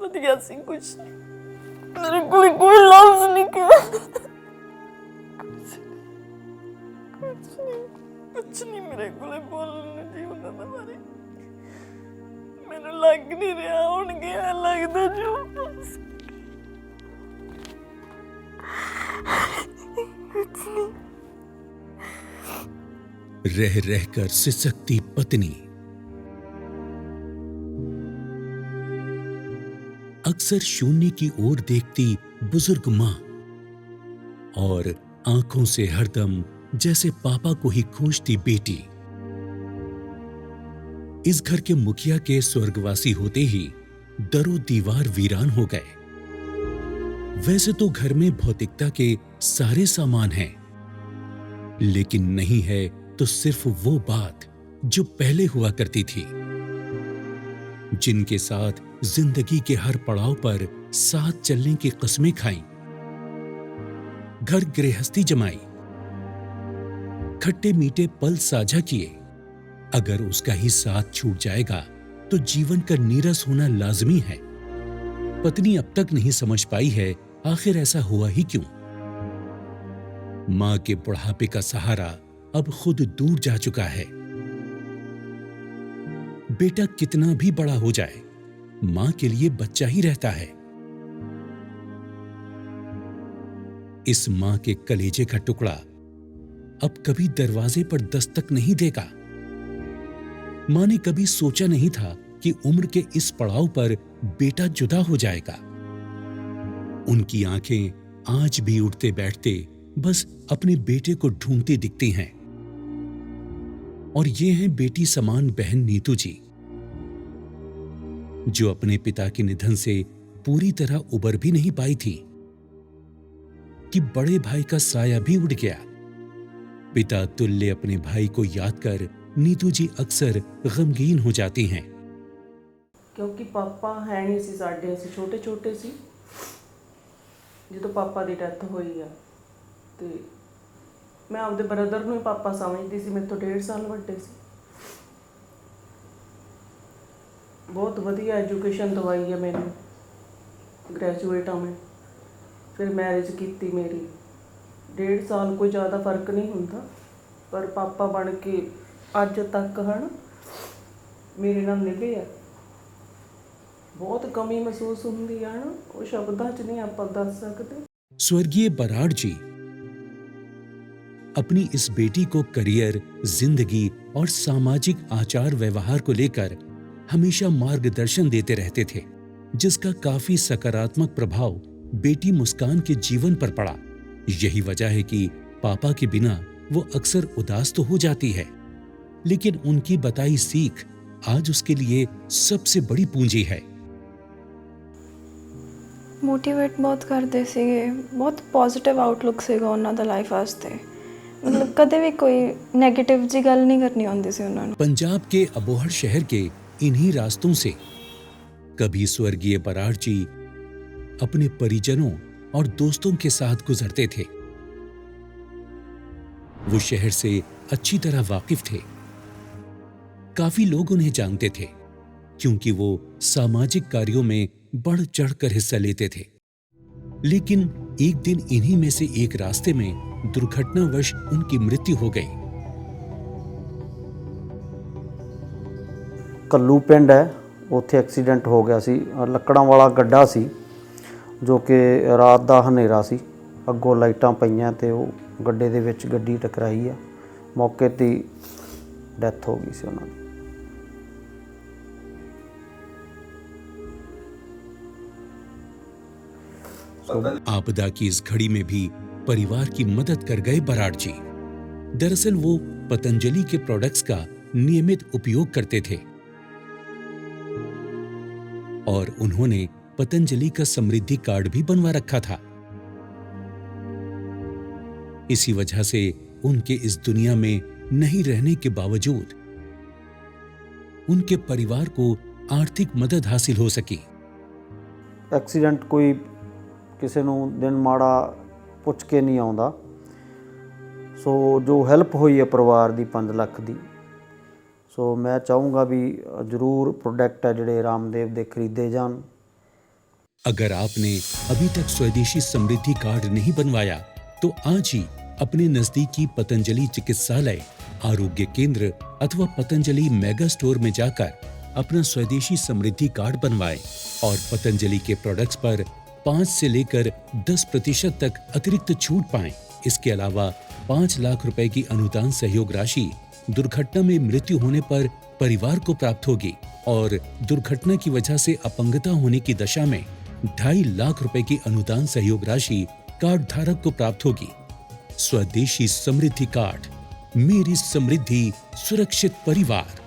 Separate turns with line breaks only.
ਵਧੀਆ ਸੀ, ਕੁਛ ਨਹੀਂ। ਮੇਰੇ ਕੋਲ ਕੋਈ ਲਫ਼ਜ਼ ਨਹੀਂ ਕੁਛ ਨਹੀਂ ਮੇਰੇ ਕੋਲ ਬੋਲਣ ਨੂੰ ਜੀ ਉਹਨਾਂ ਦੇ ਬਾਰੇ। ਮੈਨੂੰ ਲੱਗ ਨਹੀਂ ਰਿਹਾ ਹੁਣ ਗਿਆ ਲੱਗਦਾ ਜੋ कुछ नहीं।
रह रहकर सिसकती पत्नी, अक्सर शून्य की ओर देखती बुजुर्ग मां और आंखों से हरदम जैसे पापा को ही खोजती बेटी। इस घर के मुखिया के स्वर्गवासी होते ही दरो दीवार वीरान हो गए। वैसे तो घर में भौतिकता के सारे सामान हैं, लेकिन नहीं है तो सिर्फ वो बात जो पहले हुआ करती थी, जिनके साथ जिंदगी के हर पड़ाव पर साथ चलने की कस्में खाई, घर गृहस्थी जमाई, खट्टे मीठे पल साझा किए। अगर उसका ही साथ छूट जाएगा तो जीवन का नीरस होना लाजमी है। पत्नी अब तक नहीं समझ पाई है आखिर ऐसा हुआ ही क्यों। मां के बुढ़ापे का सहारा अब खुद दूर जा चुका है। बेटा कितना भी बड़ा हो जाए, मां के लिए बच्चा ही रहता है। इस मां के कलेजे का टुकड़ा अब कभी दरवाजे पर दस्तक नहीं देगा। मां ने कभी सोचा नहीं था कि उम्र के इस पड़ाव पर बेटा जुदा हो जाएगा। उनकी आंखें आज भी उठते बैठते बस अपने बेटे को ढूंढती दिखती हैं। और ये हैं बेटी समान बहन नीतू जी, जो अपने पिता के निधन से पूरी तरह उबर भी नहीं पाई थी कि बड़े भाई का साया भी उड़ गया। पिता तुल्य अपने भाई को याद कर नीतू जी अक्सर गमगीन हो जाती हैं।
क्योंकि पापा है नहीं सी साडे, असीं छोटे छोटे सी ਜਦੋਂ ਪਾਪਾ ਦੀ ਡੈਥ ਹੋਈ ਆ। ਤੇ ਮੈਂ ਆਪਦੇ ਬ੍ਰਦਰ ਨੂੰ ਹੀ ਪਾਪਾ ਸਮਝਦੀ ਸੀ, ਮੇਰੇ ਤੋਂ 1.5 ਸਾਲ ਵੱਡੇ ਸੀ। ਬਹੁਤ ਵਧੀਆ ਐਜੂਕੇਸ਼ਨ ਦਵਾਈ ਆ ਮੈਨੂੰ, ਗ੍ਰੈਜੂਏਟ ਆ ਮੈਂ। ਫਿਰ ਮੈਰਿਜ ਕੀਤੀ ਮੇਰੀ, 1.5 ਸਾਲ ਕੋਈ ਜ਼ਿਆਦਾ ਫਰਕ ਨਹੀਂ ਹੁੰਦਾ, ਪਰ ਪਾਪਾ ਬਣ ਕੇ ਅੱਜ ਤੱਕ ਹਨ ਮੇਰੇ ਨਾਲ ਨਿਭੇ ਆ। बहुत कमी महसूस होती है ना, वो शब्दां च नहीं आप दस सकते।
स्वर्गीय बराड़ जी अपनी इस बेटी को करियर, जिंदगी और सामाजिक आचार व्यवहार को लेकर हमेशा मार्गदर्शन देते रहते थे, जिसका काफी सकारात्मक प्रभाव बेटी मुस्कान के जीवन पर पड़ा। यही वजह है कि पापा के बिना वो अक्सर उदास तो हो जाती है, लेकिन उनकी बताई सीख आज उसके लिए सबसे बड़ी पूंजी है।
ਮੋਟੀਵੇਟ ਬਹੁਤ ਕਰਦੇ ਸੀਗੇ, ਬਹੁਤ ਪੋਜ਼ਿਟਿਵ ਆਊਟਲੁੱਕ ਸੀਗਾ ਉਹਨਾਂ ਦਾ ਲਾਈਫ ਵਾਸਤੇ। मतलब कदे भी कोई नेगेटिव जी गल नहीं करनी आती सी उन्होंने।
पंजाब के अबोहर शहर के इन्हीं रास्तों से कभी स्वर्गीय बराड़ जी अपने परिजनों और दोस्तों के साथ गुजरते थे। वो शहर से अच्छी तरह वाकिफ थे, काफी लोग उन्हें जानते थे, क्योंकि वो सामाजिक कार्यों में बढ़ चढ़कर हिस्सा लेते थे। लेकिन एक दिन इन्हीं में से एक रास्ते में दुर्घटनावश उनकी मृत्यु हो गई।
कल्लू पिंड है, उत्थे एक्सीडेंट हो गया सी। लकड़ां वाला गड्ढा सी जो कि रात दा हनेरा सी, अगों लाइटां पईयां ते वो गड्ढे दे विच गड्डी टकराई है। मौके ते डैथ हो गई सी उन्हां दी।
आपदा की इस घड़ी में भी परिवार की मदद कर गए बराड़ जी। दरअसल वो पतंजलि के प्रोडक्ट्स का नियमित उपयोग करते थे और उन्होंने पतंजलि का समृद्धि कार्ड भी बनवा रखा था। इसी वजह से उनके इस दुनिया में नहीं रहने के बावजूद उनके परिवार को आर्थिक मदद हासिल हो सकी।
एक्सीडेंट कोई किसी नूं दिन माड़ा पुछ के नहीं आउंदा। सो जो हैल्प हुई है परिवार की 5 लाख की, सो मैं चाहूँगा भी जरूर प्रोडक्ट है जिहड़े रामदेव दे खरीदे जान
अगर आपने अभी तक स्वदेशी समृद्धि कार्ड नहीं बनवाया तो आज ही अपने नजदीकी पतंजलि चिकित्सालय, आरोग्य केंद्र अथवा पतंजलि मेगा स्टोर में जाकर अपना स्वदेशी समृद्धि कार्ड बनवाएं और पतंजलि के प्रोडक्ट्स पर 5 से लेकर 10% तक अतिरिक्त छूट पाएं। इसके अलावा 5 लाख रुपए की अनुदान सहयोग राशि दुर्घटना में मृत्यु होने पर परिवार को प्राप्त होगी और दुर्घटना की वजह से अपंगता होने की दशा में 2.5 लाख रुपए की अनुदान सहयोग राशि कार्ड धारक को प्राप्त होगी। स्वदेशी समृद्धि कार्ड, मेरी समृद्धि, सुरक्षित परिवार।